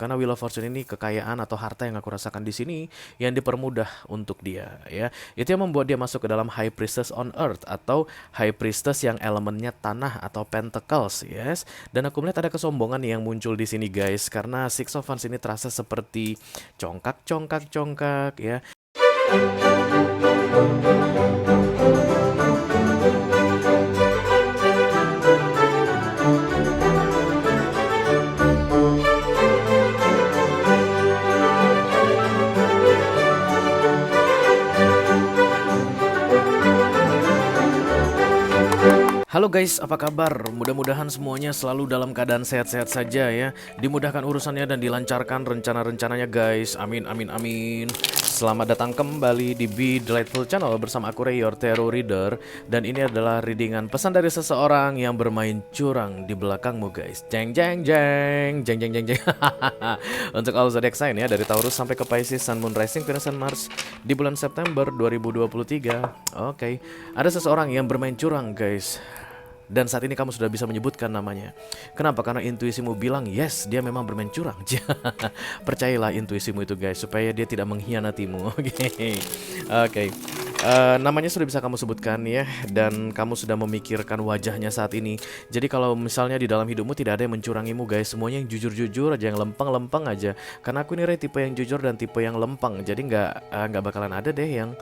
Karena Wheel of Fortune ini kekayaan atau harta yang aku rasakan di sini yang dipermudah untuk dia, ya. Itu yang membuat dia masuk ke dalam High Priestess on Earth atau High Priestess yang elemennya tanah atau Pentacles, yes. Dan aku melihat ada kesombongan yang muncul di sini, guys, karena Six of Wands ini terasa seperti congkak, congkak, congkak, ya. Halo guys, apa kabar? Mudah-mudahan semuanya selalu dalam keadaan sehat-sehat saja ya. Dimudahkan urusannya dan dilancarkan rencana-rencananya guys. Amin, amin, amin. Selamat datang kembali di Be Delightful Channel bersama aku Ray, your tarot reader. Dan ini adalah readingan pesan dari seseorang yang bermain curang di belakangmu guys. Jeng, jeng, jeng, jeng, jeng, jeng, jeng. Untuk all zodiac sign ya, dari Taurus sampai ke Pisces, Sun, Moon, Rising, Venus, dan Mars di bulan September 2023. Oke, ada seseorang yang bermain curang guys. Dan saat ini kamu sudah bisa menyebutkan namanya. Kenapa? Karena intuisimu bilang yes, dia memang bermain curang. Percayalah intuisimu itu guys, supaya dia tidak mengkhianatimu. Oke. Namanya sudah bisa kamu sebutkan ya. Dan kamu sudah memikirkan wajahnya saat ini. Jadi kalau misalnya di dalam hidupmu tidak ada yang mencurangimu guys, semuanya yang jujur-jujur aja, yang lempeng-lempeng aja. Karena aku ini Ray, tipe yang jujur dan tipe yang lempeng. Jadi nggak bakalan ada deh yang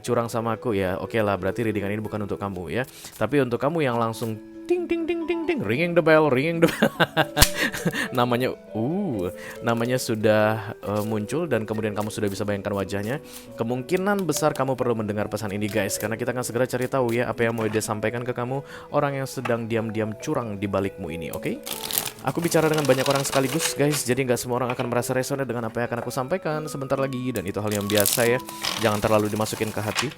curang sama aku ya. Oke lah, berarti readingan ini bukan untuk kamu ya. Tapi untuk kamu yang langsung ting ting ting ting ting, ringing the bell, ringing the bell. namanya namanya sudah muncul dan kemudian kamu sudah bisa bayangkan wajahnya. Kemungkinan besar kamu perlu mendengar pesan ini guys, karena kita akan segera cari tahu ya apa yang mau dia sampaikan ke kamu, orang yang sedang diam-diam curang di balikmu ini. Oke? Aku bicara dengan banyak orang sekaligus guys, jadi nggak semua orang akan merasa resonate dengan apa yang akan aku sampaikan sebentar lagi, dan itu hal yang biasa ya. Jangan terlalu dimasukin ke hati.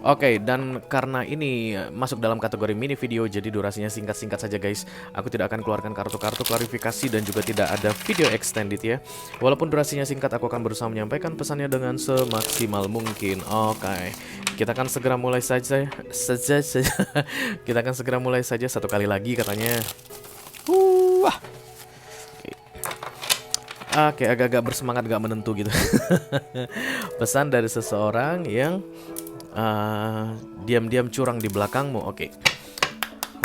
Oke, dan karena ini masuk dalam kategori mini video, jadi durasinya singkat-singkat saja guys. Aku tidak akan keluarkan kartu-kartu klarifikasi dan juga tidak ada video extended ya. Walaupun durasinya singkat, aku akan berusaha menyampaikan pesannya dengan semaksimal mungkin. Oke, kita akan segera mulai saja. Kita akan segera mulai saja, satu kali lagi katanya. Wah. Oke, agak-agak bersemangat, gak menentu gitu. Pesan dari seseorang yang diam-diam curang di belakangmu. Oke.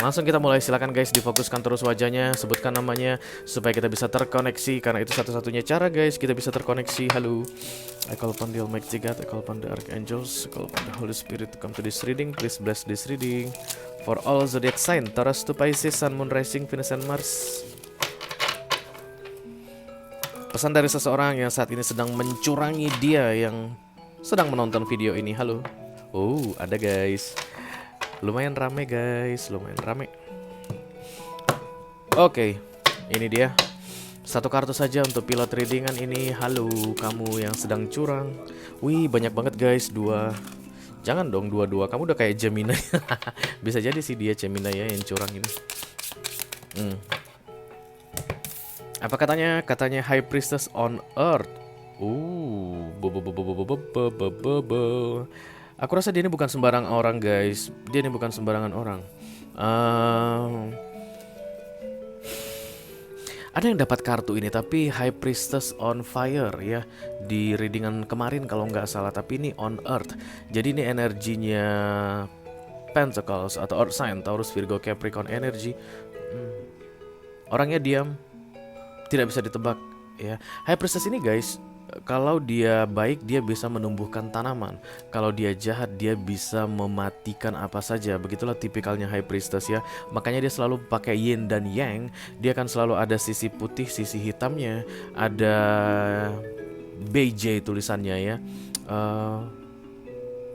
Langsung kita mulai, silakan guys, difokuskan terus wajahnya, sebutkan namanya supaya kita bisa terkoneksi, karena itu satu-satunya cara guys kita bisa terkoneksi. Halo. I call upon the Almighty God, I call upon the Archangels, I call upon the Holy Spirit to come to this reading. Please bless this reading for all zodiac sign, Taurus to Pisces, Sun, Moon, Rising, Venus, and Mars. Pesan dari seseorang yang saat ini sedang mencurangi dia yang sedang menonton video ini. Halo. Oh, ada guys. Lumayan rame guys, lumayan rame. Oke, ini dia. Satu kartu saja untuk pilot readingan ini. Halo, kamu yang sedang curang. Wih, banyak banget guys, dua. Jangan dong dua-dua, kamu udah kayak Gemini. Bisa jadi sih dia Gemini ya yang curang ini. Apa katanya? Katanya High Priestess on Earth. Aku rasa dia ini bukan sembarang orang guys. Dia ini bukan sembarangan orang. Ada yang dapat kartu ini, tapi High Priestess on Fire ya, di readingan kemarin kalau nggak salah. Tapi ini on Earth. Jadi ini energinya Pentacles atau Earth sign, Taurus, Virgo, Capricorn energy. Orangnya diam, tidak bisa ditebak ya. High Priestess ini guys, kalau dia baik dia bisa menumbuhkan tanaman. Kalau dia jahat dia bisa mematikan apa saja. Begitulah tipikalnya High Priestess ya. Makanya dia selalu pakai yin dan yang. Dia akan selalu ada sisi putih, sisi hitamnya. Ada BJ tulisannya ya.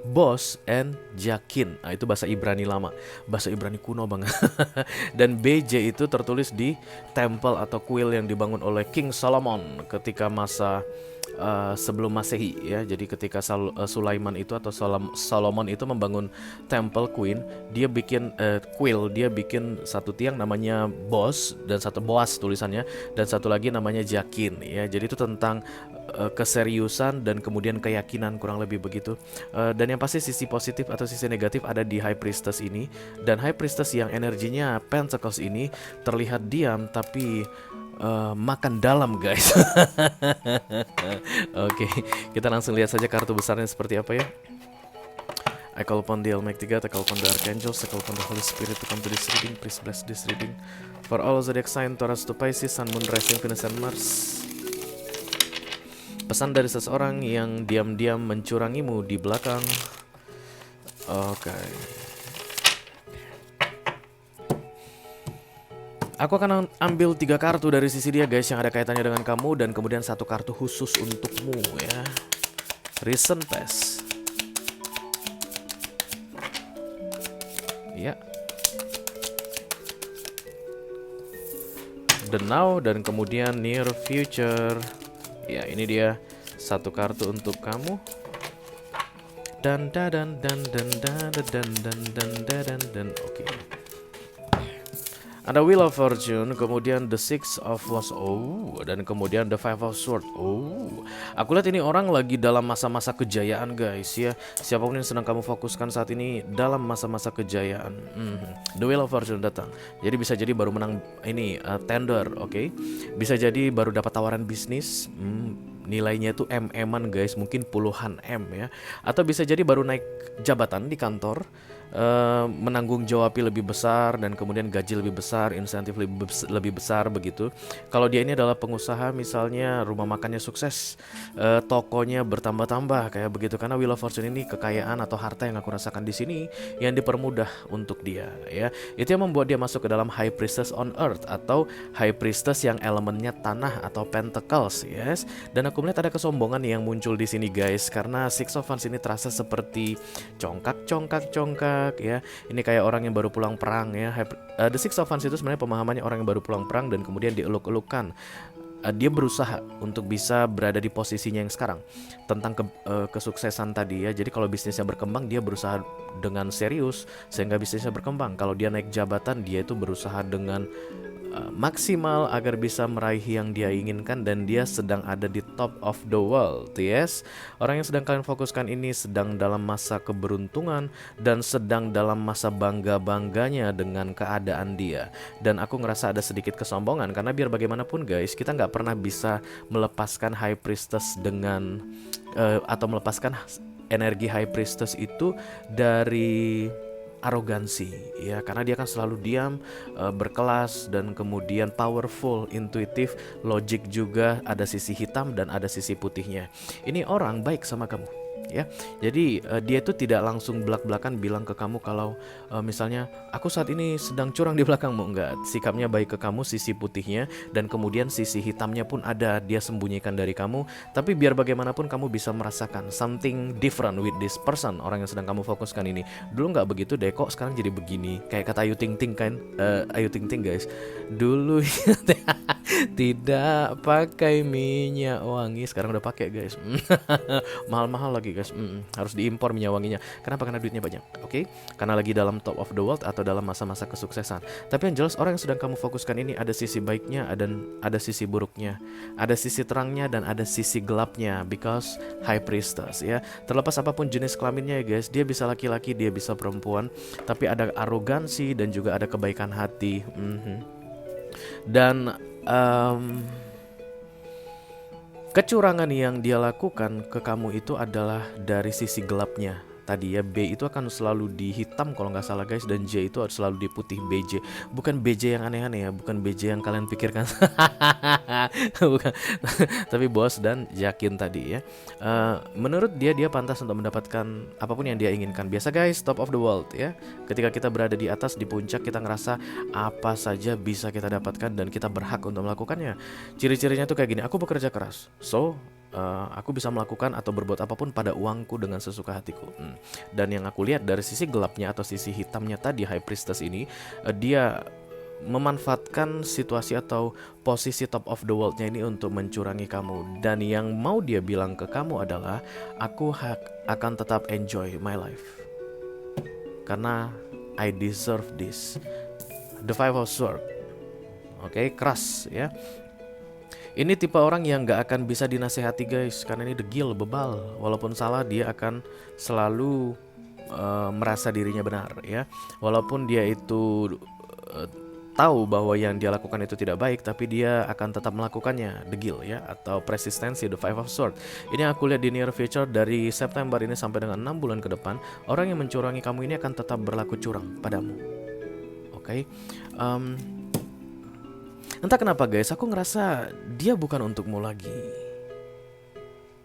Boss and Jakin. Nah, itu bahasa Ibrani lama, bahasa Ibrani kuno banget. Dan BJ itu tertulis di temple atau kuil yang dibangun oleh King Solomon ketika masa sebelum Masehi ya. Jadi ketika Sulaiman itu atau Solomon itu membangun temple queen, dia bikin kuil, dia bikin satu tiang namanya Boss dan satu Boas tulisannya, dan satu lagi namanya Jakin ya. Jadi itu tentang keseriusan dan kemudian keyakinan, kurang lebih begitu. Dan yang pasti sisi positif atau sisi negatif ada di High Priestess ini. Dan High Priestess yang energinya Pentacles ini terlihat diam, tapi makan dalam guys. Oke, kita langsung lihat saja kartu besarnya seperti apa ya. I call upon the Almighty God, I call upon the Archangels, I call upon the Holy Spirit to come to this reading. Please bless this reading. For all zodiac sign, Taurus to Pisces, Sun, Moon, Rising, Venus, and Mars. Pesan dari seseorang yang diam-diam mencurangimu di belakang. Oke. Aku akan ambil 3 kartu dari sisi dia guys yang ada kaitannya dengan kamu, dan kemudian 1 kartu khusus untukmu ya. Recent past. Ya. The now dan kemudian near future. Ya, ini dia 1 kartu untuk kamu. Dan. Oke. Ada Wheel of Fortune, kemudian the Six of Wands, dan kemudian the Five of Swords. Aku lihat ini orang lagi dalam masa-masa kejayaan guys ya. Siapapun yang sedang kamu fokuskan saat ini dalam masa-masa kejayaan. The Wheel of Fortune datang. Jadi bisa jadi baru menang ini tender, oke? Bisa jadi baru dapat tawaran bisnis. Nilainya itu M-an guys, mungkin puluhan M ya. Atau bisa jadi baru naik jabatan di kantor, menanggung jawabi lebih besar, dan kemudian gaji lebih besar, insentif lebih besar begitu. Kalau dia ini adalah pengusaha, misalnya rumah makannya sukses, tokonya bertambah-tambah kayak begitu. Karena Wheel of Fortune ini kekayaan atau harta yang aku rasakan di sini yang dipermudah untuk dia ya. Itu yang membuat dia masuk ke dalam High Priestess on Earth atau High Priestess yang elemennya tanah atau Pentacles, yes. Dan aku melihat ada kesombongan yang muncul di sini guys, karena Six of Wands ini terasa seperti congkak ya. Ini kayak orang yang baru pulang perang ya. The Six of Wands itu sebenarnya pemahamannya orang yang baru pulang perang dan kemudian dieluk-elukan. Dia berusaha untuk bisa berada di posisinya yang sekarang tentang kesuksesan tadi ya. Jadi kalau bisnisnya berkembang, dia berusaha dengan serius sehingga bisnisnya berkembang. Kalau dia naik jabatan, dia itu berusaha dengan maksimal agar bisa meraih yang dia inginkan, dan dia sedang ada di top of the world, yes. Orang yang sedang kalian fokuskan ini sedang dalam masa keberuntungan dan sedang dalam masa bangga-bangganya dengan keadaan dia. Dan aku ngerasa ada sedikit kesombongan karena biar bagaimanapun guys, kita nggak pernah bisa melepaskan High Priestess dengan atau melepaskan energi High Priestess itu dari arogansi ya, karena dia akan selalu diam, berkelas, dan kemudian powerful, intuitif, logik juga, ada sisi hitam dan ada sisi putihnya. Ini orang baik sama kamu ya. Jadi dia itu tidak langsung belak-belakan bilang ke kamu kalau misalnya aku saat ini sedang curang di belakangmu, enggak. Sikapnya baik ke kamu, sisi putihnya, dan kemudian sisi hitamnya pun ada, dia sembunyikan dari kamu. Tapi biar bagaimanapun kamu bisa merasakan something different with this person, orang yang sedang kamu fokuskan ini. Dulu nggak begitu deh, kok sekarang jadi begini. Kayak kata Ayu Ting Ting kan, Ayu Ting Ting guys, dulu tidak pakai minyak wangi, sekarang udah pakai guys. Mahal-mahal lagi guys, harus diimpor minyak wanginya. Kenapa? Karena duitnya banyak, oke? Karena lagi dalam top of the world atau dalam masa-masa kesuksesan. Tapi yang jelas orang yang sedang kamu fokuskan ini ada sisi baiknya dan ada sisi buruknya, ada sisi terangnya dan ada sisi gelapnya, because High Priestess ya. Terlepas apapun jenis kelaminnya ya guys, dia bisa laki-laki, dia bisa perempuan, tapi ada arogansi dan juga ada kebaikan hati. Dan kecurangan yang dia lakukan ke kamu itu adalah dari sisi gelapnya. Tadi ya, B itu akan selalu di hitam kalau nggak salah guys, dan J itu harus selalu di putih, BJ. Bukan BJ yang aneh-aneh ya, bukan BJ yang kalian pikirkan. Bukan. Tapi bos dan yakin tadi ya. Menurut dia pantas untuk mendapatkan apapun yang dia inginkan. Biasa guys, top of the world ya. Ketika kita berada di atas, di puncak, kita ngerasa apa saja bisa kita dapatkan dan kita berhak untuk melakukannya. Ciri-cirinya tuh kayak gini, aku bekerja keras, so aku bisa melakukan atau berbuat apapun pada uangku dengan sesuka hatiku. Dan yang aku lihat dari sisi gelapnya atau sisi hitamnya tadi, High Priestess ini, dia memanfaatkan situasi atau posisi top of the world-nya ini untuk mencurangi kamu. Dan yang mau dia bilang ke kamu adalah, aku akan tetap enjoy my life karena I deserve this. The Five of Swords, oke, keras ya. Ini tipe orang yang gak akan bisa dinasehati guys, karena ini degil, bebal. Walaupun salah, dia akan selalu merasa dirinya benar ya. Walaupun dia itu tahu bahwa yang dia lakukan itu tidak baik, tapi dia akan tetap melakukannya. The Guild ya, atau persistency, the Five of Swords. Ini aku lihat di near future dari September ini sampai dengan 6 bulan ke depan, orang yang mencurangi kamu ini akan tetap berlaku curang padamu. Oke. Entah kenapa guys, aku ngerasa dia bukan untukmu lagi.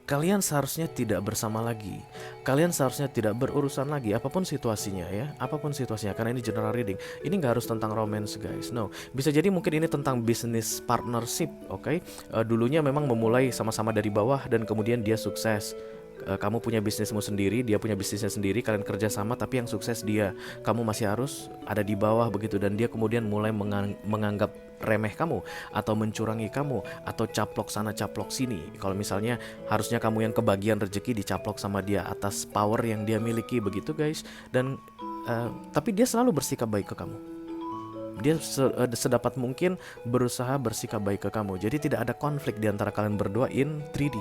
Kalian seharusnya tidak bersama lagi. Kalian seharusnya tidak berurusan lagi, apapun situasinya ya, apapun situasinya. Karena ini general reading. Ini nggak harus tentang romance guys. No, bisa jadi mungkin ini tentang business partnership. Oke. Dulunya memang memulai sama-sama dari bawah dan kemudian dia sukses. Kamu punya bisnismu sendiri, dia punya bisnisnya sendiri, kalian kerja sama, tapi yang sukses dia. Kamu masih harus ada di bawah begitu, dan dia kemudian mulai menganggap remeh kamu, atau mencurangi kamu, atau caplok sana caplok sini. Kalau misalnya harusnya kamu yang kebagian rezeki, dicaplok sama dia atas power yang dia miliki begitu guys. Dan tapi dia selalu bersikap baik ke kamu. Dia sedapat mungkin berusaha bersikap baik ke kamu. Jadi tidak ada konflik di antara kalian berdua in 3D.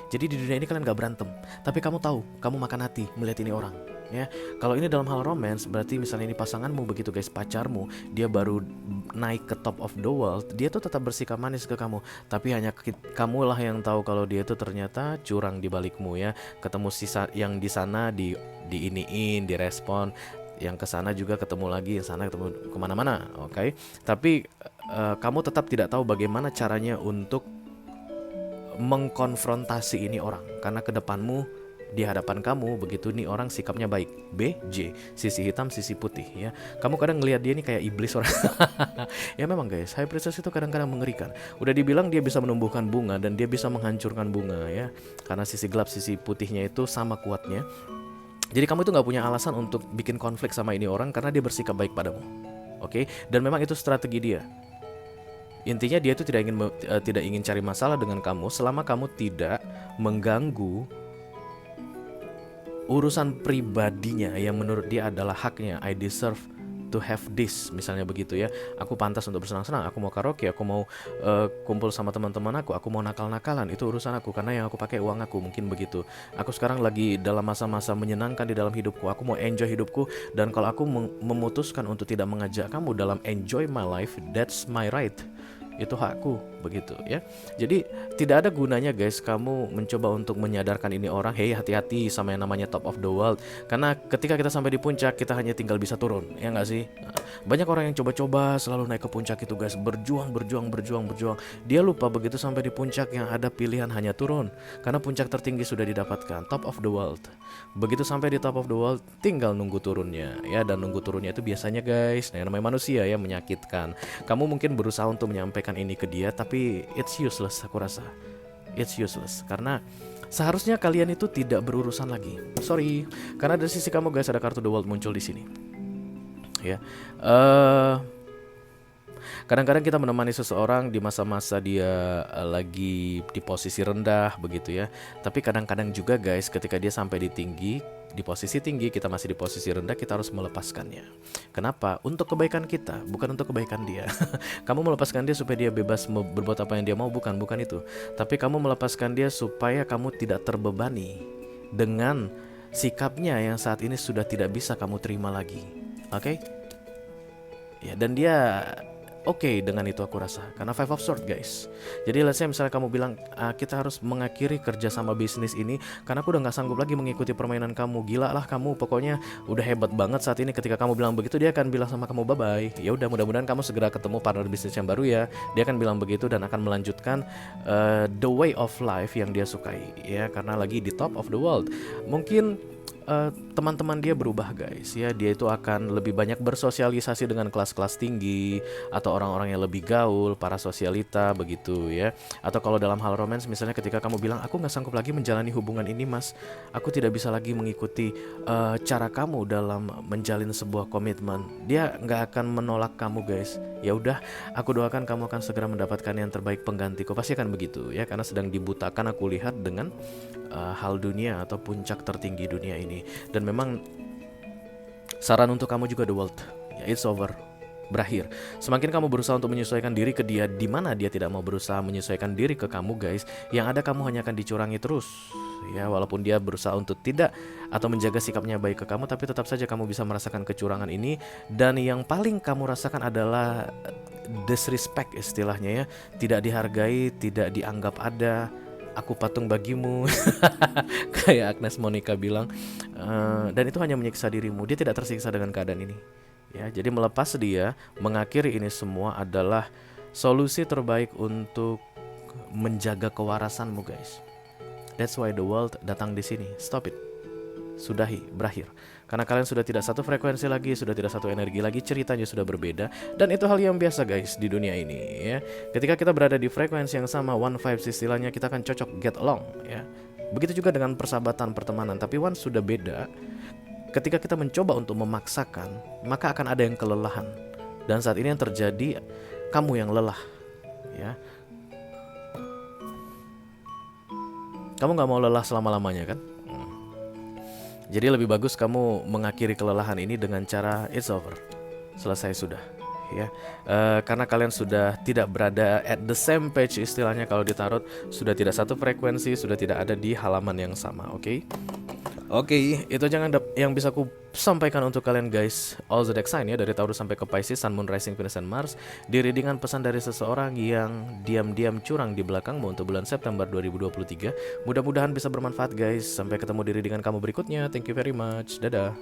Jadi di dunia ini kalian gak berantem, tapi kamu tahu, kamu makan hati melihat ini orang ya. Kalau ini dalam hal romance, berarti misalnya ini pasanganmu begitu guys, pacarmu, dia baru naik ke top of the world, dia tuh tetap bersikap manis ke kamu. Tapi hanya kamulah yang tahu kalau dia tuh ternyata curang di balikmu ya. Ketemu sisa yang di sana di iniin, direspon, yang ke sana juga ketemu lagi, yang sana ketemu kemana-mana, oke? Tapi kamu tetap tidak tahu bagaimana caranya untuk mengkonfrontasi ini orang, karena ke depanmu, di hadapan kamu begitu nih orang sikapnya baik, B, J, sisi hitam, sisi putih ya. Kamu kadang ngelihat dia ini kayak iblis orang. Ya memang guys, high priestess itu kadang-kadang mengerikan. Udah dibilang dia bisa menumbuhkan bunga dan dia bisa menghancurkan bunga ya, karena sisi gelap, sisi putihnya itu sama kuatnya. Jadi kamu itu gak punya alasan untuk bikin konflik sama ini orang karena dia bersikap baik padamu. Oke? Dan memang itu strategi dia. Intinya dia itu tidak ingin cari masalah dengan kamu selama kamu tidak mengganggu urusan pribadinya yang menurut dia adalah haknya. I deserve to have this, misalnya begitu ya. Aku pantas untuk bersenang-senang, aku mau karaoke, aku mau kumpul sama teman-teman aku mau nakal-nakalan, itu urusan aku karena yang aku pakai uang aku, mungkin begitu. Aku sekarang lagi dalam masa-masa menyenangkan di dalam hidupku, aku mau enjoy hidupku, dan kalau aku memutuskan untuk tidak mengajak kamu dalam enjoy my life, that's my right. Itu hakku begitu ya. Jadi tidak ada gunanya guys kamu mencoba untuk menyadarkan ini orang, hey hati-hati sama yang namanya top of the world, karena ketika kita sampai di puncak kita hanya tinggal bisa turun, ya nggak sih? Banyak orang yang coba-coba selalu naik ke puncak itu guys, berjuang. Dia lupa begitu sampai di puncak yang ada pilihan hanya turun, karena puncak tertinggi sudah didapatkan, top of the world. Begitu sampai di top of the world tinggal nunggu turunnya ya, dan nunggu turunnya itu biasanya guys, yang namanya manusia ya, menyakitkan. Kamu mungkin berusaha untuk menyampaikan ini ke dia, tapi it's useless. Aku rasa it's useless karena seharusnya kalian itu tidak berurusan lagi. Sorry, karena dari sisi kamu guys ada kartu The World muncul di sini ya. Kadang-kadang kita menemani seseorang di masa-masa dia lagi di posisi rendah begitu ya. Tapi kadang-kadang juga guys ketika dia sampai di posisi tinggi, kita masih di posisi rendah, kita harus melepaskannya. Kenapa? Untuk kebaikan kita, bukan untuk kebaikan dia. Kamu melepaskan dia supaya dia bebas berbuat apa yang dia mau, bukan itu. Tapi kamu melepaskan dia supaya kamu tidak terbebani dengan sikapnya yang saat ini sudah tidak bisa kamu terima lagi. Oke? Ya, dan dia oke dengan itu aku rasa, karena Five of Swords guys. Jadi let's say misalnya kamu bilang kita harus mengakhiri kerja sama bisnis ini karena aku udah gak sanggup lagi mengikuti permainan kamu. Gila lah kamu, pokoknya udah hebat banget saat ini. Ketika kamu bilang begitu, dia akan bilang sama kamu bye bye. Ya udah, mudah-mudahan kamu segera ketemu partner bisnis yang baru ya. Dia akan bilang begitu dan akan melanjutkan the way of life yang dia sukai ya, karena lagi di top of the world. Mungkin teman-teman dia berubah guys ya, dia itu akan lebih banyak bersosialisasi dengan kelas-kelas tinggi atau orang-orang yang lebih gaul, para sosialita begitu ya. Atau kalau dalam hal romance misalnya ketika kamu bilang aku gak sanggup lagi menjalani hubungan ini mas, aku tidak bisa lagi mengikuti cara kamu dalam menjalin sebuah komitmen, dia gak akan menolak kamu guys. Ya udah, aku doakan kamu akan segera mendapatkan yang terbaik penggantiku, pasti akan begitu ya, karena sedang dibutakan aku lihat dengan hal dunia atau puncak tertinggi dunia ini. Dan memang saran untuk kamu juga The World ya, it's over. berakhir. Semakin kamu berusaha untuk menyesuaikan diri ke dia, di mana dia tidak mau berusaha menyesuaikan diri ke kamu guys, yang ada kamu hanya akan dicurangi terus. Ya, walaupun dia berusaha untuk tidak atau menjaga sikapnya baik ke kamu, tapi tetap saja kamu bisa merasakan kecurangan ini. Dan yang paling kamu rasakan adalah disrespect istilahnya ya, tidak dihargai, tidak dianggap ada. Aku patung bagimu, kayak Agnes Monica bilang. Dan itu hanya menyiksa dirimu. Dia tidak tersiksa dengan keadaan ini. Ya, jadi melepas dia, mengakhiri ini semua adalah solusi terbaik untuk menjaga kewarasanmu guys. That's why the world datang di sini. Stop it. Sudahi, berakhir. Karena kalian sudah tidak satu frekuensi lagi, sudah tidak satu energi lagi, ceritanya sudah berbeda. Dan itu hal yang biasa guys di dunia ini ya. Ketika kita berada di frekuensi yang sama, one vibes istilahnya, kita akan cocok, get along ya. Begitu juga dengan persahabatan, pertemanan. Tapi once sudah beda, ketika kita mencoba untuk memaksakan, maka akan ada yang kelelahan. Dan saat ini yang terjadi, kamu yang lelah ya. Kamu gak mau lelah selama-lamanya kan? Jadi lebih bagus kamu mengakhiri kelelahan ini dengan cara it's over, selesai sudah ya. Karena kalian sudah tidak berada at the same page istilahnya kalau di tarot, sudah tidak satu frekuensi, sudah tidak ada di halaman yang sama. Oke, itu aja yang bisa aku sampaikan untuk kalian guys. All zodiac sign ya, dari Taurus sampai ke Pisces, Sun, Moon, Rising, Venus, dan Mars. Di readingan pesan dari seseorang yang diam-diam curang di belakangmu untuk bulan September 2023. Mudah-mudahan bisa bermanfaat guys. Sampai ketemu di readingan kamu berikutnya. Thank you very much. Dadah.